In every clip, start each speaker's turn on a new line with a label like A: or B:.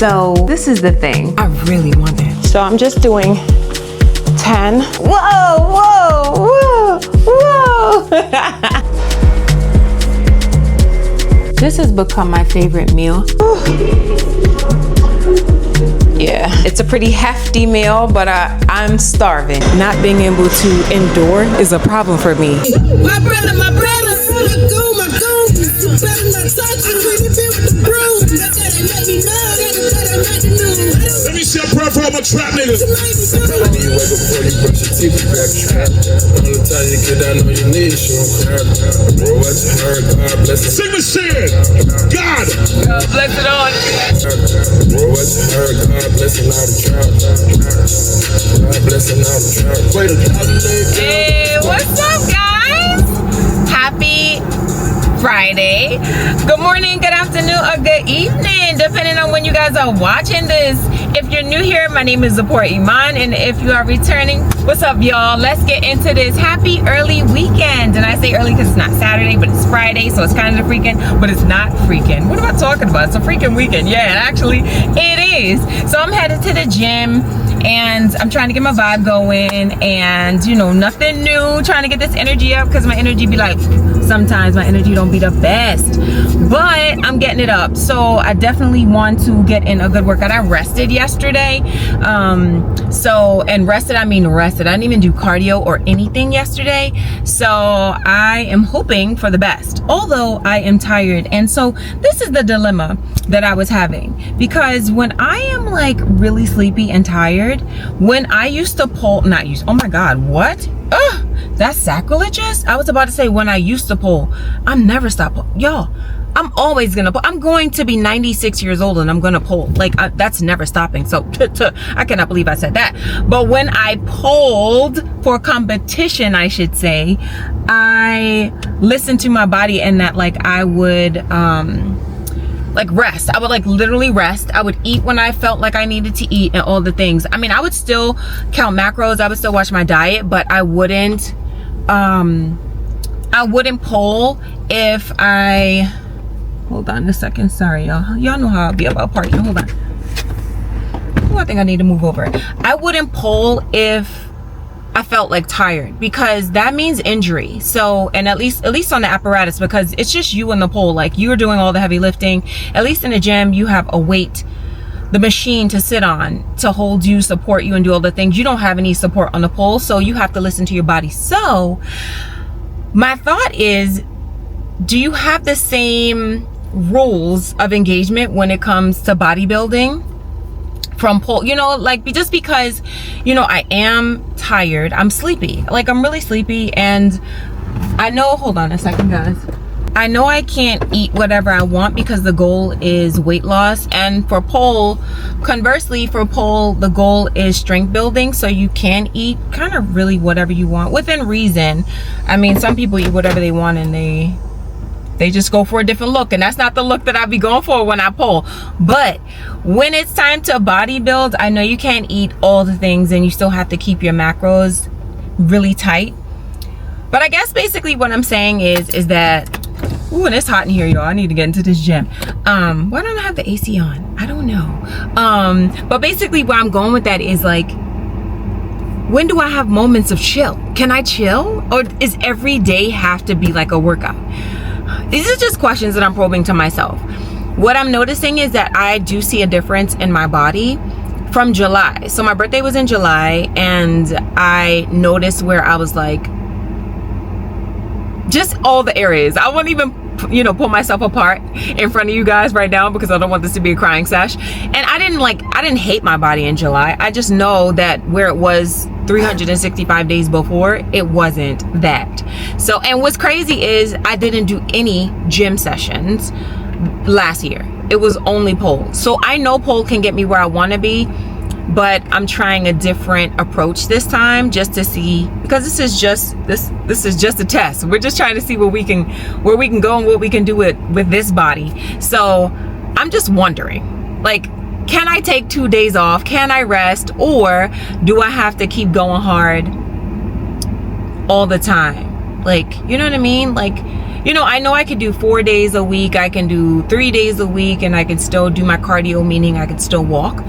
A: So this is the thing. I really want it. So I'm just doing 10. Whoa, whoa, whoa, whoa. This has become my favorite meal. Yeah, it's a pretty hefty meal, but I'm starving. Not being able to endure is a problem for me.
B: My brother, my go, my go. You better not touch me. Really be with the bros. That make me mad. Let me see a prayer for all my trap niggas. You wake up before you brush your teeth, back trap. All the time you get down on your knees, you don't crap. Bro, what you heard, God bless it. Sing the shit. God. God bless it all. Bro, what you heard, God blessing all the trap. God blessing all the trap. Wait a minute.
C: Hey, what's up, guys? Happy Friday. Good morning, good afternoon, or good evening, depending on when you guys are watching this. If you're new here, my name is Zipporah Iman, and if you are returning, what's up, y'all? Let's get into this. Happy early weekend. And I say early because it's not Saturday, but it's Friday, so it's kind of the freaking, but it's not freaking. What am I talking about? It's a freaking weekend. Yeah, actually, it is. So I'm headed to the gym, and I'm trying to get my vibe going, and you know, nothing new, trying to get this energy up, because my energy be like, sometimes my energy don't be the best, but I'm getting it up. So I definitely want to get in a good workout. I rested yesterday, and rested, I mean rested. I didn't even do cardio or anything yesterday, so I am hoping for the best, although I am tired. And so this is the dilemma that I was having, because when I am like really sleepy and tired, when I used to pull, oh my god, what? Ugh, that's sacrilegious. I was about to say, when I used to pull, I'm never stop pull. Y'all, I'm always gonna pull. I'm going to be 96 years old and I'm gonna pull. Like, that's never stopping. So I cannot believe I said that. But when I pulled for competition, I should say, I listened to my body, and that like I would like rest. I would like literally rest. I would eat when I felt like I needed to eat and all the things. I mean, I would still count macros, I would still watch my diet, but I wouldn't pull if I, hold on a second, sorry y'all know how I'll be about partying. Hold on. Oh, I think I need to move over. I wouldn't pull if I felt like tired, because that means injury. So, and at least on the apparatus, because it's just you and the pole, like you're doing all the heavy lifting. At least in the gym, you have a weight, the machine to sit on, to hold you, support you, and do all the things. You don't have any support on the pole, so you have to listen to your body. So my thought is, do you have the same rules of engagement when it comes to bodybuilding from pole? You know, like, just because, you know, I am tired, I'm sleepy, like I'm really sleepy, and I know, hold on a second guys, I know I can't eat whatever I want because the goal is weight loss. And for pole, conversely, for pole, the goal is strength building. So you can eat kind of really whatever you want within reason. I mean, some people eat whatever they want, and they just go for a different look, and that's not the look that I be going for when I pull. But when it's time to bodybuild, I know you can't eat all the things, and you still have to keep your macros really tight. But I guess basically what I'm saying is that, ooh, and it's hot in here, y'all. I need to get into this gym. Why don't I have the AC on? I don't know. But basically where I'm going with that is, like, when do I have moments of chill? Can I chill? Or is every day have to be like a workout? These are just questions that I'm probing to myself. What I'm noticing is that I do see a difference in my body from July. So my birthday was in July, and I noticed where I was like, just all the areas. I won't even, you know, pull myself apart in front of you guys right now, because I don't want this to be a crying sesh. And I didn't hate my body in July. I just know that where it was 365 days before, it wasn't that. So, and what's crazy is I didn't do any gym sessions last year. It was only pole. So I know pole can get me where I want to be, but I'm trying a different approach this time, just to see, because this is just a test. We're just trying to see where we can go and what we can do with this body. So I'm just wondering, like, can I take 2 days off? Can I rest? Or do I have to keep going hard all the time? Like, you know what I mean? Like, you know I could do 4 days a week, I can do 3 days a week, and I can still do my cardio, meaning I can still walk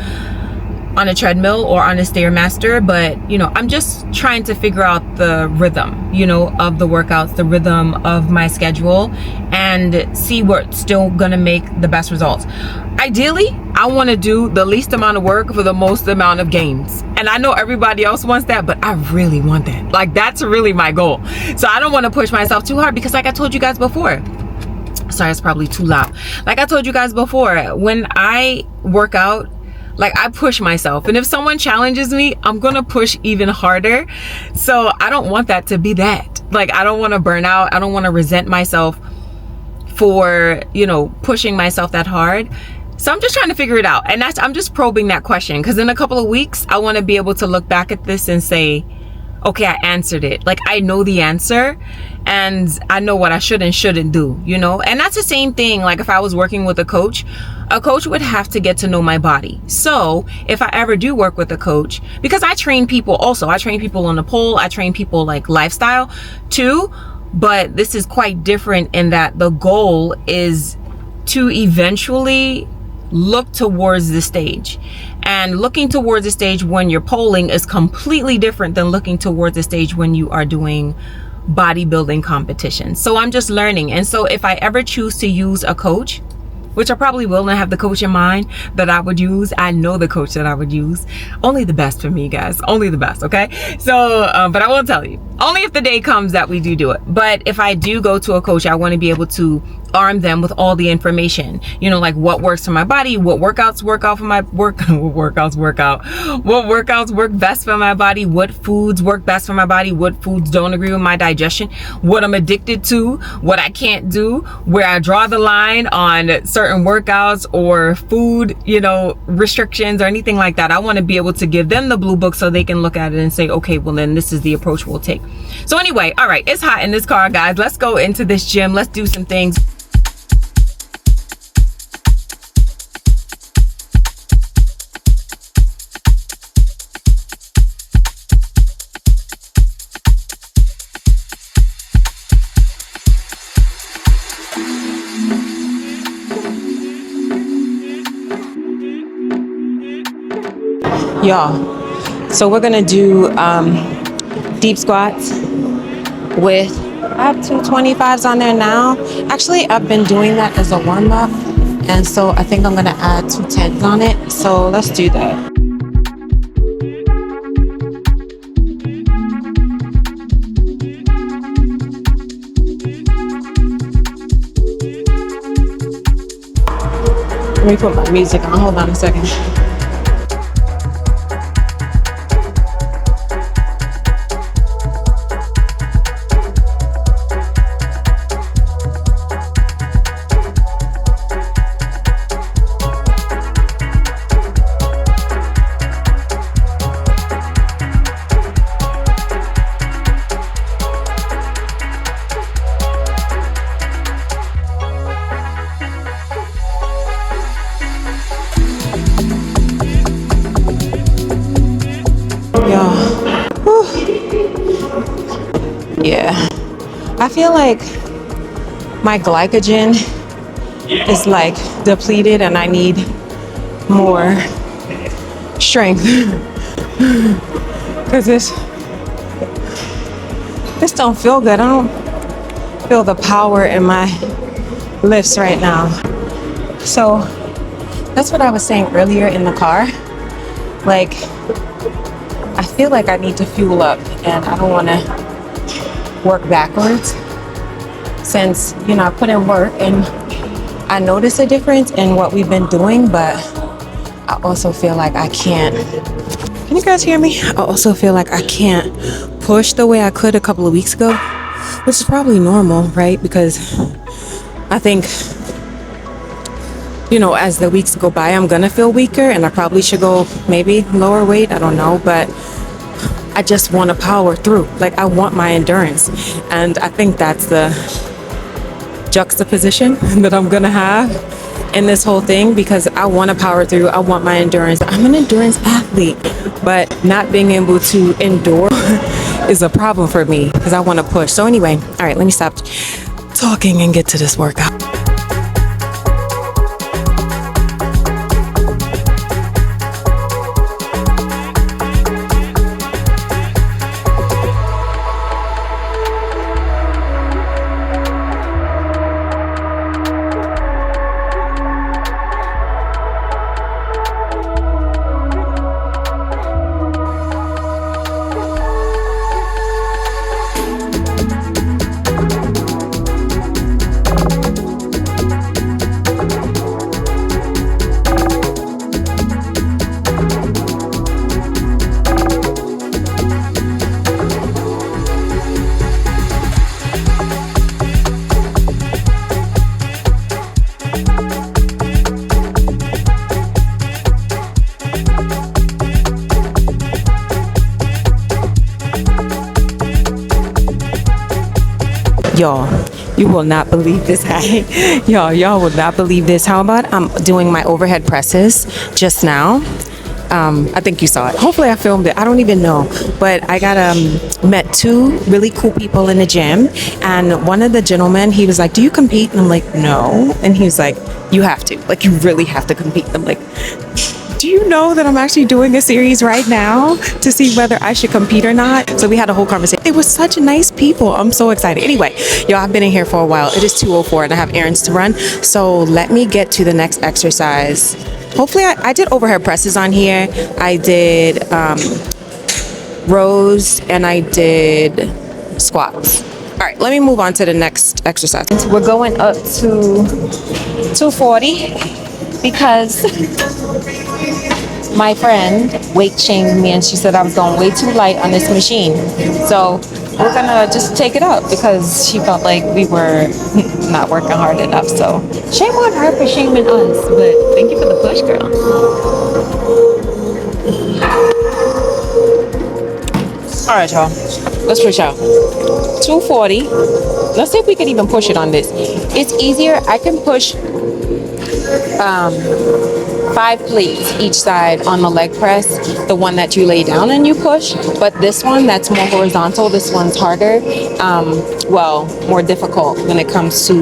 C: on a treadmill or on a Stairmaster. But you know, I'm just trying to figure out the rhythm, you know, of the workouts, the rhythm of my schedule, and see what's still gonna make the best results. Ideally, I want to do the least amount of work for the most amount of gains, and I know everybody else wants that, but I really want that. Like, that's really my goal. So I don't want to push myself too hard, because like I told you guys before, sorry, it's probably too loud. Like I told you guys before, when I work out, like, I push myself, and if someone challenges me, I'm gonna push even harder. So I don't want that to be that. Like, I don't want to burn out. I don't want to resent myself for, you know, pushing myself that hard. So I'm just trying to figure it out, and I'm just probing that question, because in a couple of weeks I want to be able to look back at this and say, okay, I answered it. Like, I know the answer, and I know what I should and shouldn't do, you know? And that's the same thing, like if I was working with a coach would have to get to know my body. So if I ever do work with a coach, because I train people also, I train people on the pole, I train people like lifestyle too, but this is quite different in that the goal is to eventually look towards the stage. And looking towards the stage when you're polling is completely different than looking towards the stage when you are doing bodybuilding competitions. So I'm just learning. And so if I ever choose to use a coach, which I probably will, and I have the coach in mind that I would use, I know the coach that I would use, only the best for me, guys, only the best, okay? So but I won't tell you, only if the day comes that we do it. But if I do go to a coach, I want to be able to arm them with all the information, you know, like what works for my body, what workouts work out for my what workouts work best for my body, what foods work best for my body, what foods don't agree with my digestion, what I'm addicted to, what I can't do, where I draw the line on certain workouts or food, you know, restrictions or anything like that. I want to be able to give them the blue book so they can look at it and say, okay, well then this is the approach we'll take. So anyway, all right, it's hot in this car, guys. Let's go into this gym. Let's do some things. Y'all, so we're gonna do deep squats with, I have 225s on there now. Actually, I've been doing that as a warm-up, and so I think I'm gonna add 210s on it. So let's do that. Let me put my music on. Hold on a second. Yeah, I feel like my glycogen is like depleted and I need more strength because this don't feel good. I don't feel the power in my lifts right now. So that's what I was saying earlier in the car. Like, I feel like I need to fuel up and I don't want to work backwards, since, you know, I put in work and I notice a difference in what we've been doing, but I also feel like I can't. Can you guys hear me? I also feel like I can't push the way I could a couple of weeks ago, which is probably normal, right? Because I think, you know, as the weeks go by, I'm gonna feel weaker and I probably should go maybe lower weight. I don't know, but I just want to power through. Like, I want my endurance. And I think that's the juxtaposition that I'm gonna have in this whole thing, because I want to power through. I want my endurance. I'm an endurance athlete, but not being able to endure is a problem for me because I want to push. So anyway, all right, let me stop
A: talking and get to this workout. Y'all, you will not believe this. Y'all will not believe this. How about I'm doing my overhead presses just now? I think you saw it. Hopefully I filmed it. I don't even know. But I got met two really cool people in the gym, and one of the gentlemen, he was like, "Do you compete?" And I'm like, "No." And he was like, "You have to. Like, you really have to compete." I'm like, do you know that I'm actually doing a series right now to see whether I should compete or not? So we had a whole conversation. They were such nice people. I'm so excited. Anyway, y'all, I've been in here for a while. It is 2:04 and I have errands to run. So let me get to the next exercise. Hopefully I did overhead presses on here. I did rows and I did squats. All right, let me move on to the next exercise. We're going up to 240 because my friend weight shamed me and she said I was going way too light on this machine. So we're gonna just take it up because she felt like we were not working hard enough. So shame on her for shaming us, but thank you for the push, girl. All right, y'all, let's push out 240. Let's see if we can even push it on this. It's easier. I can push 5 plates each side on the leg press, the one that you lay down and you push. But this one that's more horizontal, this one's harder, well, more difficult when it comes to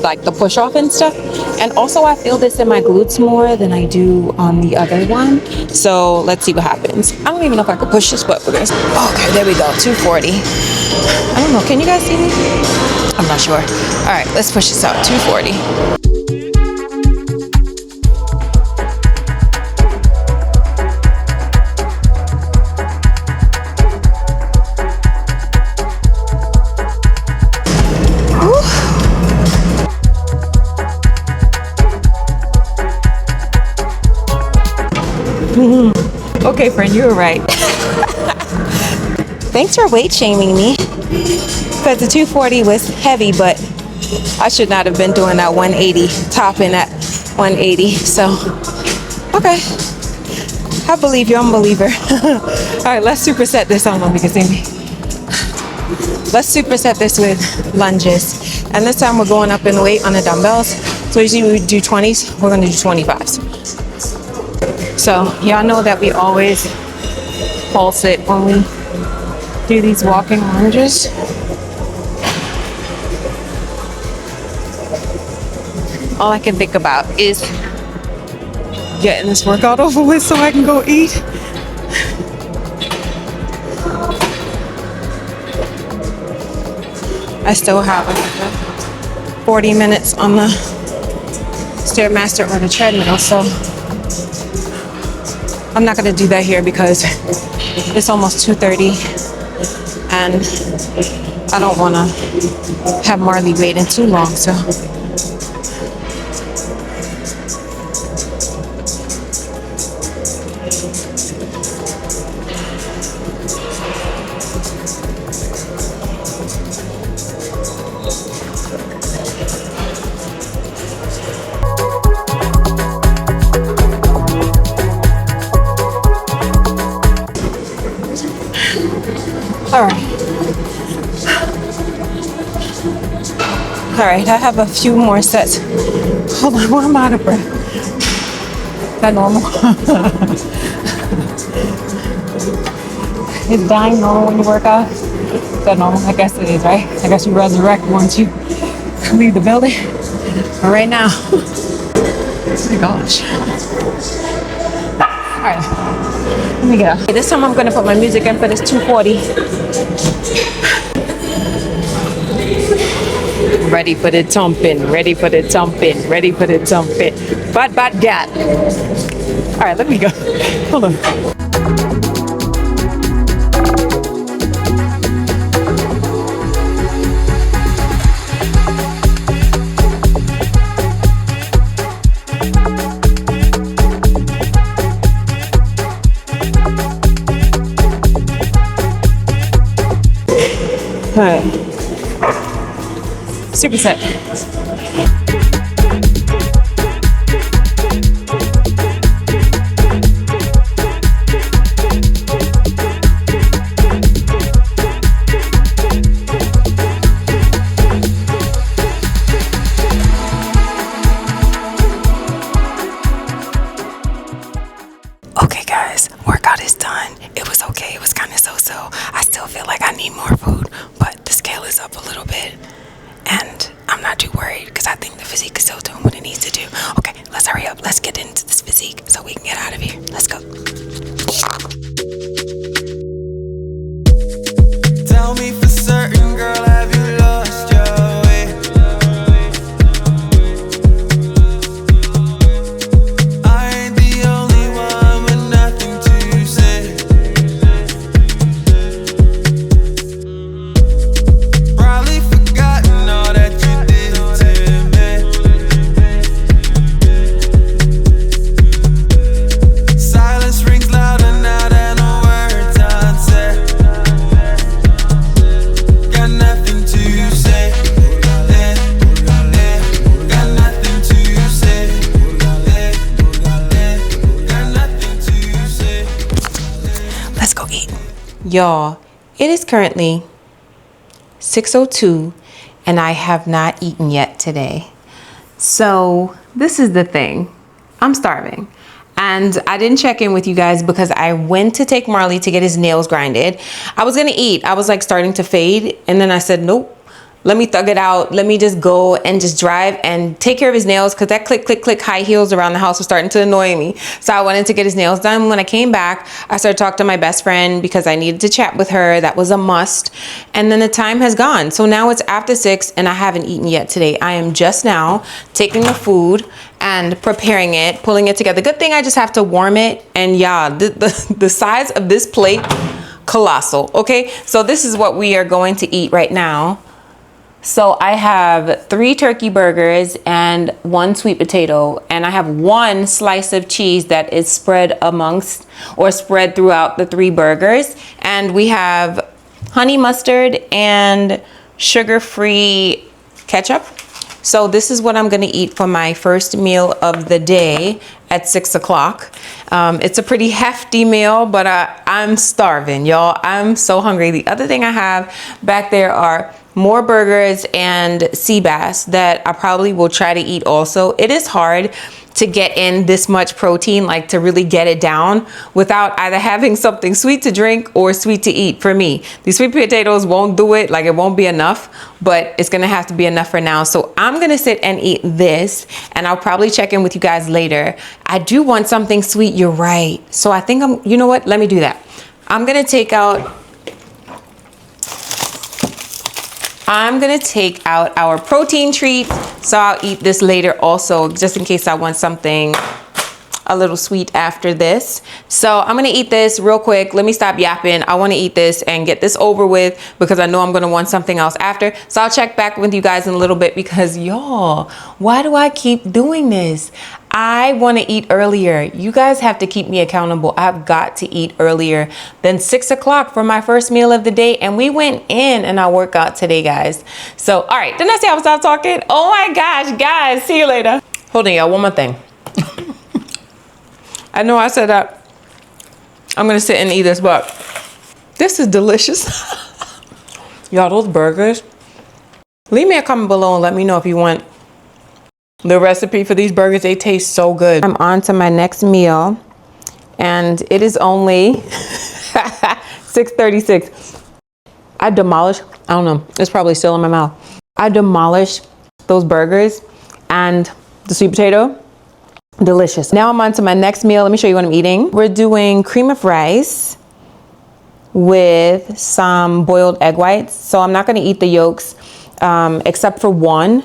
A: like the push off and stuff. And also I feel this in my glutes more than I do on the other one. So let's see what happens. I don't even know if I could push this, but we're gonna. Okay, there we go, 240. I don't know, can you guys see me? I'm not sure. All right, let's push this out, 240. Okay, friend, you were right. Thanks for weight shaming me. Because the 240 was heavy, but I should not have been doing that 180, topping at 180. So, okay. I believe you, I'm a believer. All right, let's superset this. I don't know if you can see me. Let's superset this with lunges. And this time we're going up in weight on the dumbbells. So usually we do 20s, we're gonna do 25s. So y'all know that we always pulse it when we do these walking lunges. All I can think about is getting this workout over with so I can go eat. I still have another 40 minutes on the Stairmaster or the treadmill, so I'm not gonna do that here because it's almost 2:30 and I don't wanna have Marley waiting too long, so. All right, I have a few more sets. Hold on, I'm out of breath. Is that normal? Is dying normal when you work out? But no, I guess it is, right? I guess you resurrect once you leave the building. But right now, oh my gosh. All right, let me go. This time I'm gonna put my music in for this 240. Ready for the thumping, ready for the thumping, ready for the thumping. Bad gat. All right, let me go. Hold on. All right. Super set. Okay guys, workout is done. It was okay. It was kind of so-so. I still feel like I need more food, but the scale is up a little bit. And I'm not too worried because I think the physique is still doing what it needs to do. Okay, let's hurry up. Let's get into this physique so we can get out of here. Let's go.
B: Tell me for certain, girl, have you lost your way? I ain't the only one with nothing to say. Probably forgotten all that you did to me. Silence rings louder now than the words unsaid. Got nothing to say. Got nothing to say. Got nothing to say.
A: Let's go eat. Y'all, it is currently 6:02 and I have not eaten yet today. So this is the thing. I'm starving. And I didn't check in with you guys because I went to take Marley to get his nails grinded. I was gonna eat. I was like starting to fade. And then I said, nope, let me thug it out. Let me just go and just drive and take care of his nails because that click, click, click high heels around the house was starting to annoy me. So I wanted to get his nails done. When I came back, I started talking to my best friend because I needed to chat with her. That was a must. And then the time has gone. So now it's after 6 and I haven't eaten yet today. I am just now taking the food and preparing it, pulling it together. Good thing I just have to warm it. And yeah, the size of this plate, colossal. Okay, so this is what we are going to eat right now. So I have 3 turkey burgers and 1 sweet potato, and I have 1 slice of cheese that is spread amongst or spread throughout the 3 burgers. And we have honey mustard and sugar-free ketchup. So this is what I'm gonna eat for my first meal of the day at 6 o'clock. It's a pretty hefty meal, but I'm starving, y'all. I'm so hungry. The other thing I have back there are more burgers and sea bass that I probably will try to eat also. It is hard to get in this much protein, like to really get it down without either having something sweet to drink or sweet to eat for me. These sweet potatoes won't do it, like it won't be enough, but it's gonna have to be enough for now. So I'm gonna sit and eat this and I'll probably check in with you guys later. I do want something sweet, you're right. So I think you know what, let me do that. I'm gonna take out our protein treat. So I'll eat this later also, just in case I want something a little sweet after this. So I'm gonna eat this real quick. Let me stop yapping. I wanna eat this and get this over with because I know I'm gonna want something else after. So I'll check back with you guys in a little bit because y'all, why do I keep doing this? I wanna eat earlier. You guys have to keep me accountable. I've got to eat earlier than 6 o'clock for my first meal of the day. And we went in our workout today, guys. So, all right, didn't I say I would stop talking? Oh my gosh, guys, see you later. Hold on, y'all, one more thing. I know I said that I'm gonna sit and eat this, but this is delicious. Y'all, those burgers. Leave me a comment below and let me know if you want the recipe for these burgers. They taste so good. I'm on to my next meal and it is only 6:36. I demolished, I don't know, it's probably still in my mouth. I demolished those burgers and the sweet potato. Delicious. Now I'm on to my next meal. Let me show you what I'm eating. We're doing cream of rice with some boiled egg whites. So I'm not going to eat the yolks except for one.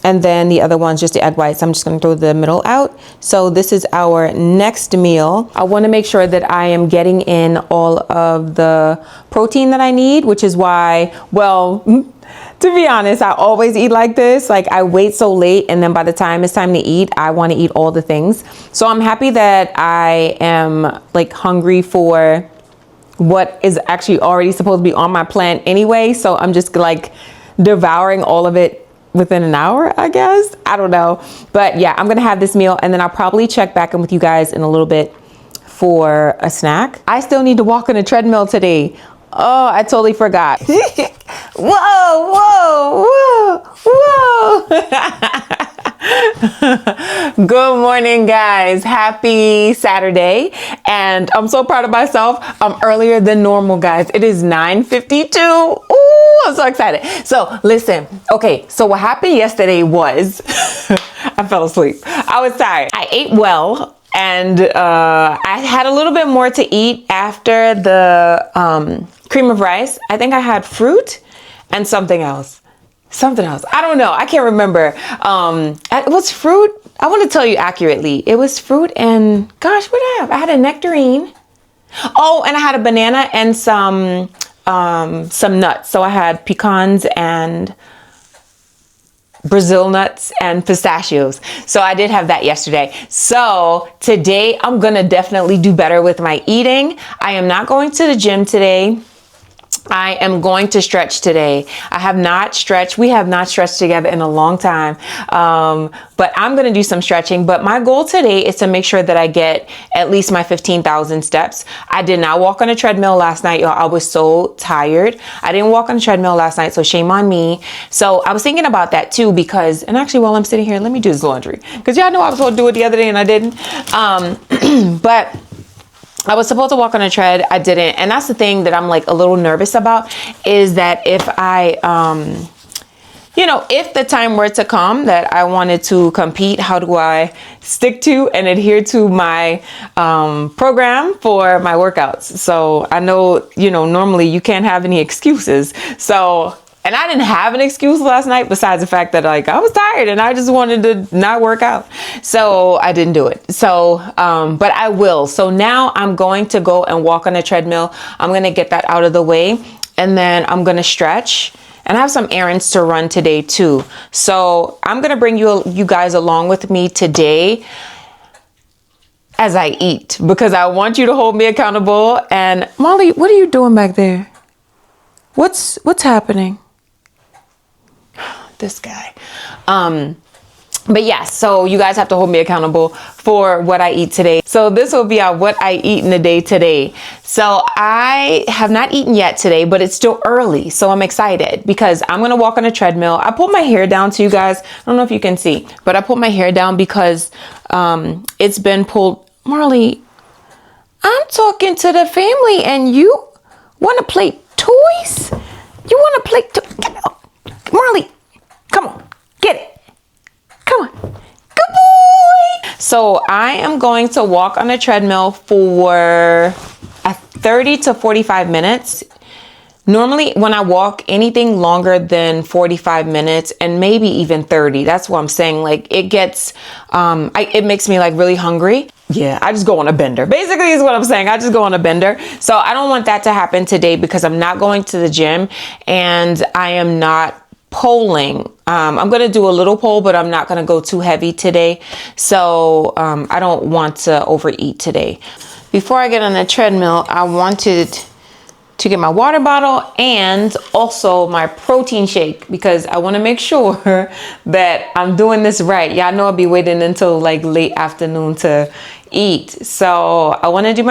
A: And then the other one's just the egg whites. I'm just going to throw the middle out. So this is our next meal. I want to make sure that I am getting in all of the protein that I need, which is why, well, to be honest, I always eat like this. Like I wait so late, and then by the time it's time to eat, I want to eat all the things. So I'm happy that I am like hungry for what is actually already supposed to be on my plan anyway. So I'm just like devouring all of it within an hour, I guess. I don't know. But yeah, I'm going to have this meal, and then I'll probably check back in with you guys in a little bit for a snack. I still need to walk on a treadmill today. Oh, I totally forgot. Whoa, whoa, whoa, whoa. Good morning, guys. Happy Saturday. And I'm so proud of myself. I'm earlier than normal, guys. It is 9:52. Ooh, I'm so excited. So listen, okay, so what happened yesterday was I fell asleep. I was tired. I ate well. And I had a little bit more to eat after the cream of rice. I think I had fruit and something else. I don't know. I can't remember. It was fruit. I want to tell you accurately. It was fruit and gosh, what did I have? I had a nectarine. Oh, and I had a banana and some nuts. So I had pecans and Brazil nuts and pistachios. So I did have that yesterday. So today I'm gonna definitely do better with my eating. I am not going to the gym today. I am going to stretch today. I have not stretched. We have not stretched together in a long time. But I'm going to do some stretching. But my goal today is to make sure that I get at least my 15,000 steps. I did not walk on a treadmill last night, y'all. I was so tired. I didn't walk on a treadmill last night, so shame on me. So I was thinking about that too because, and actually while I'm sitting here, let me do this laundry. Because y'all know I was supposed to do it the other day and I didn't. But I was supposed to walk on a tread. I didn't. And that's the thing that I'm like a little nervous about is that if I, if the time were to come that I wanted to compete, how do I stick to and adhere to my program for my workouts? So I know, normally you can't have any excuses. So, and I didn't have an excuse last night besides the fact that like I was tired and I just wanted to not work out. So I didn't do it. So, but I will. So now I'm going to go and walk on a treadmill. I'm going to get that out of the way and then I'm going to stretch. And I have some errands to run today too. So I'm going to bring you guys along with me today as I eat because I want you to hold me accountable. And Molly, what are you doing back there? What's happening? This guy. But yeah, so you guys have to hold me accountable for what I eat today. So this will be what I eat in the day today. So I have not eaten yet today, but it's still early. So I'm excited because I'm going to walk on a treadmill. I pulled my hair down to you guys. I don't know if you can see, but I pulled my hair down because it's been pulled. Marley, I'm talking to the family and you want to play toys? You want to play Marley, come on, get it. Come on. Good boy. So I am going to walk on a treadmill for 30 to 45 minutes. Normally when I walk anything longer than 45 minutes and maybe even 30, that's what I'm saying. Like it gets, it makes me like really hungry. Yeah, I just go on a bender. Basically is what I'm saying. I just go on a bender. So I don't want that to happen today because I'm not going to the gym and I am not polling. I'm going to do a little poll, but I'm not going to go too heavy today. So I don't want to overeat today. Before I get on the treadmill, I wanted to get my water bottle and also my protein shake because I want to make sure that I'm doing this right. Y'all know I'll be waiting until like late afternoon to eat. So I want to do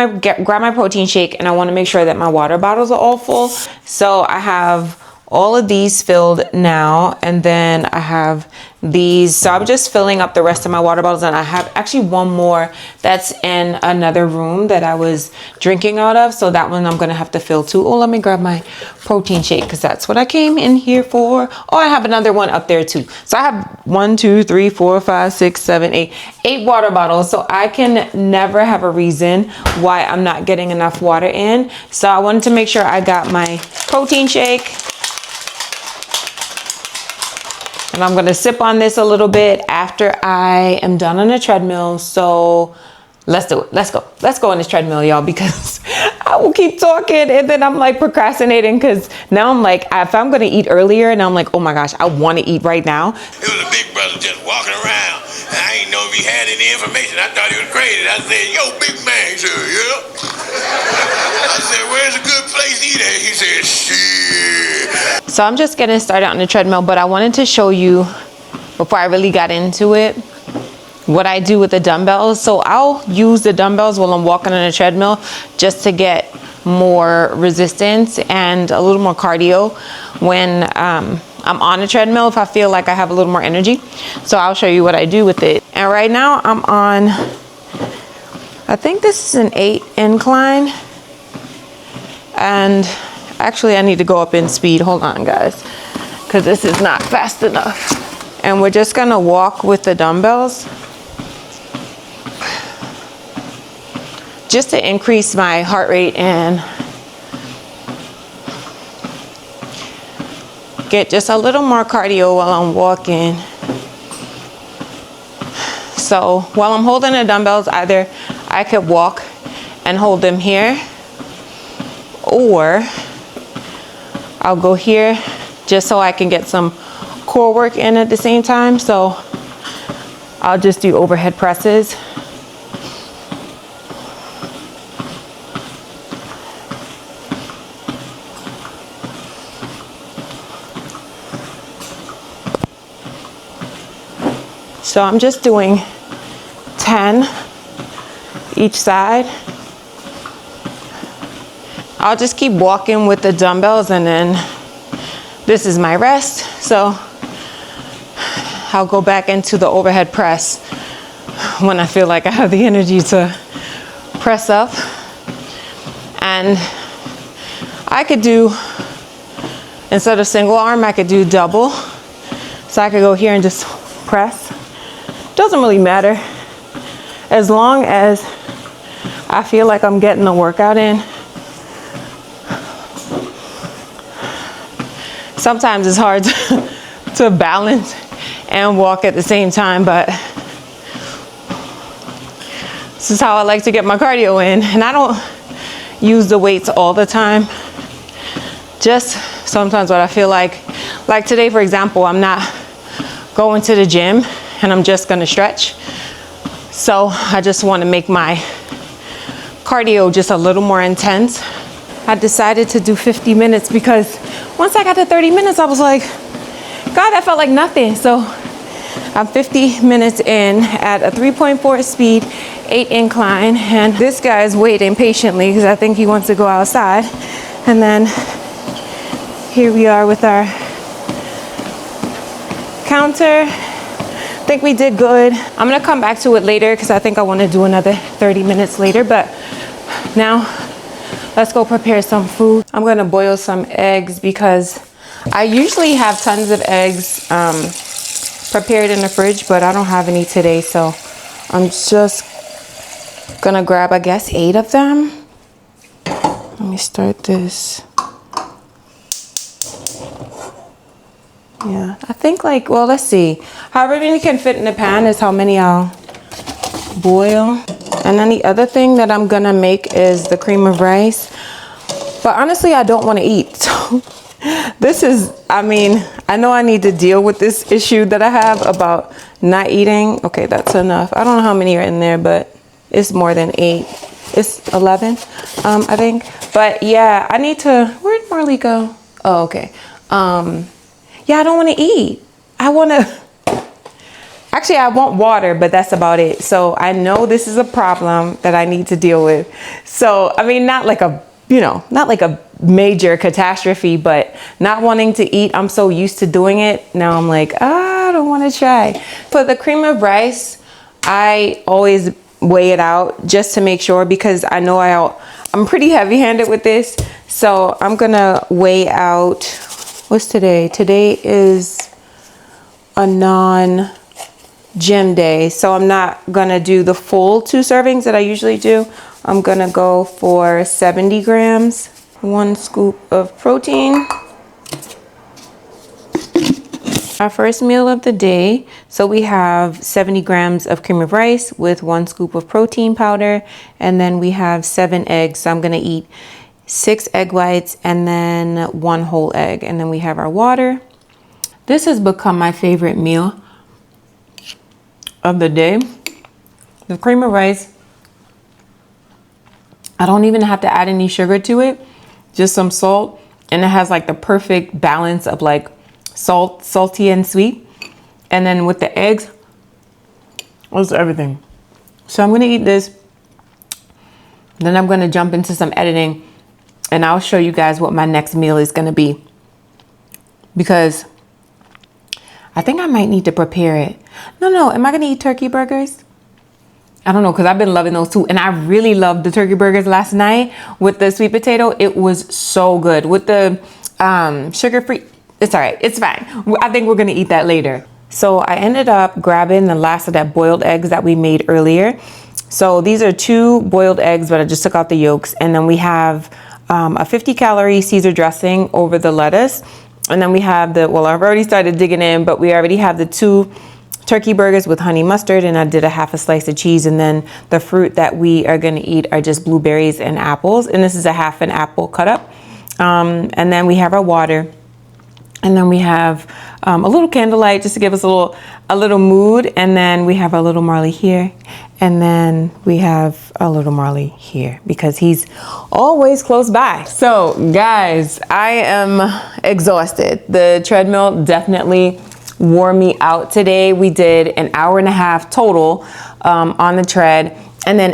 A: grab my protein shake and I want to make sure that my water bottles are all full. So I have all of these filled now, and then I have these. So I'm just filling up the rest of my water bottles, and I have actually one more that's in another room that I was drinking out of. So that one I'm gonna have to fill too. Oh, let me grab my protein shake because that's what I came in here for. Oh, I have another one up there too. So I have 1, 2, 3, 4, 5, 6, 7, 8 water bottles. So I can never have a reason why I'm not getting enough water in. So I wanted to make sure I got my protein shake. And I'm gonna sip on this a little bit after I am done on the treadmill. So let's do it. Let's go. Let's go on this treadmill, y'all, because I will keep talking and then I'm like procrastinating because now I'm like, if I'm gonna eat earlier and I'm like, oh my gosh, I wanna eat right now.
B: It was a big brother just walking around. I ain't know if he had any information. I thought he was crazy. I said, yo, big man. He said, yeah. I said, where's a good place to eat at? He said, shit.
A: So I'm just getting started on the treadmill, but I wanted to show you before I really got into it what I do with the dumbbells. So I'll use the dumbbells while I'm walking on the treadmill just to get more resistance and a little more cardio when I'm on the treadmill, if I feel like I have a little more energy. So I'll show you what I do with it. And right now I'm on, I think this is an 8 incline. And actually I need to go up in speed. Hold on guys, because this is not fast enough. And we're just gonna walk with the dumbbells just to increase my heart rate and get just a little more cardio while I'm walking. So while I'm holding the dumbbells, either I could walk and hold them here, or I'll go here just so I can get some core work in at the same time. So I'll just do overhead presses. So I'm just doing 10 each side. I'll just keep walking with the dumbbells and then this is my rest. So I'll go back into the overhead press when I feel like I have the energy to press up. And I could do, instead of single arm, I could do double. So I could go here and just press. Doesn't really matter as long as I feel like I'm getting the workout in. Sometimes it's hard to balance and walk at the same time, but this is how I like to get my cardio in. And I don't use the weights all the time, just sometimes what I feel like today, for example, I'm not going to the gym and I'm just gonna stretch. So I just wanna make my cardio just a little more intense. I decided to do 50 minutes because once I got to 30 minutes, I was like, God, that felt like nothing. So I'm 50 minutes in at a 3.4 speed, 8 incline. And this guy is waiting patiently because I think he wants to go outside. And then here we are with our counter. I think we did good. I'm gonna come back to it later because I think I want to do another 30 minutes later. But now let's go prepare some food. I'm gonna boil some eggs because I usually have tons of eggs prepared in the fridge, but I don't have any today. So I'm just gonna grab, I guess, 8 of them. Let me start this. Yeah, I think like, well, let's see. However many can fit in the pan is how many I'll boil. And then the other thing that I'm gonna make is the cream of rice. But honestly, I don't wanna eat. So this is, I mean, I know I need to deal with this issue that I have about not eating. Okay, that's enough. I don't know how many are in there, but it's more than 8. It's 11, I think. But yeah, I need to, where'd Marley go? Oh, okay. Yeah, I don't want to eat. I want to, actually I want water, but that's about it. So I know this is a problem that I need to deal with. So, I mean, not like a, you know, not like a major catastrophe, but not wanting to eat, I'm so used to doing it. Now I'm like, I don't want to try. For the cream of rice, I always weigh it out just to make sure, because I know I'm pretty heavy-handed with this. So I'm gonna weigh out, what's today? Today is a non-gym day, so I'm not gonna do the full 2 servings that I usually do. I'm gonna go for 70 grams, 1 scoop of protein. Our first meal of the day, so we have 70 grams of cream of rice with 1 scoop of protein powder, and then we have 7 eggs. So I'm gonna eat 6 egg whites and then 1 whole egg, and then we have our water. This has become my favorite meal of the day. The cream of rice, I don't even have to add any sugar to it, just some salt, and it has like the perfect balance of like salty and sweet. And then with the eggs, it's everything. So I'm gonna eat this, then I'm gonna jump into some editing, and I'll show you guys what my next meal is gonna be, because I think I might need to prepare it. No, am I gonna eat turkey burgers? I don't know, because I've been loving those too. And I really loved the turkey burgers last night with the sweet potato. It was so good. With the sugar-free, it's all right, it's fine. I think we're gonna eat that later. So I ended up grabbing the last of that boiled eggs that we made earlier. So these are 2 boiled eggs, but I just took out the yolks. And then we have a 50-calorie Caesar dressing over the lettuce. And then we have I've already started digging in, but we already have the 2 turkey burgers with honey mustard, and I did a half a slice of cheese. And then the fruit that we are gonna eat are just blueberries and apples. And this is a half an apple cut up. And then we have our water. And then we have a little candlelight just to give us a little mood. And then we have our little Marley here. And then we have a little Marley here because he's always close by. So guys, I am exhausted. The treadmill definitely wore me out today. We did an hour and a half total on the tread. And then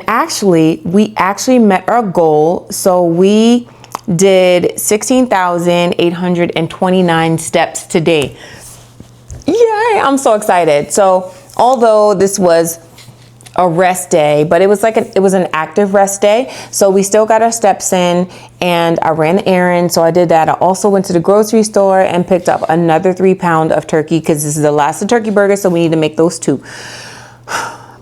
A: we actually met our goal. So we did 16,829 steps today. Yay, I'm so excited. So although this was a rest day, but it was an active rest day. So we still got our steps in, and I ran the errand. So I did that. I also went to the grocery store and picked up another 3 pounds of turkey, because this is the last of turkey burgers. So we need to make those 2.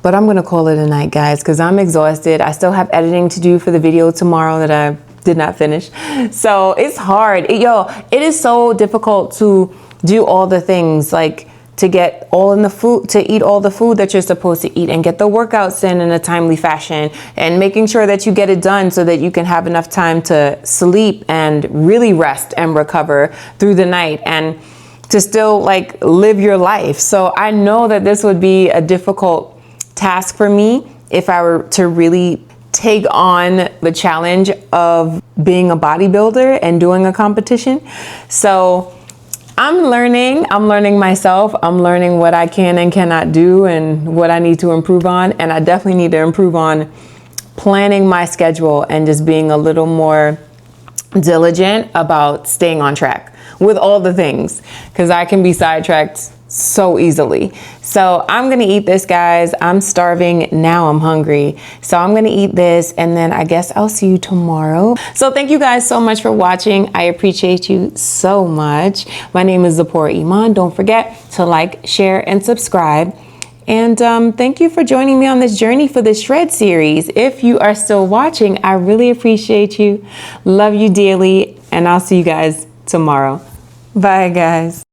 A: But I'm going to call it a night, guys, because I'm exhausted. I still have editing to do for the video tomorrow that I did not finish. So it's hard. It is so difficult to do all the things, like to get all in the food, to eat all the food that you're supposed to eat, and get the workouts in a timely fashion, and making sure that you get it done so that you can have enough time to sleep and really rest and recover through the night, and to still like live your life. So I know that this would be a difficult task for me if I were to really take on the challenge of being a bodybuilder and doing a competition. So I'm learning myself. I'm learning what I can and cannot do and what I need to improve on. And I definitely need to improve on planning my schedule and just being a little more diligent about staying on track with all the things, because I can be sidetracked so easily. So I'm gonna eat this, guys. I'm starving now. I'm hungry. So I'm gonna eat this, and then I guess I'll see you tomorrow. So thank you guys so much for watching. I appreciate you so much. My name is Zipporah Iman. Don't forget to like, share, and subscribe. And thank you for joining me on this journey for the Shred series. If you are still watching, I really appreciate you. Love you dearly, and I'll see you guys tomorrow. Bye, guys.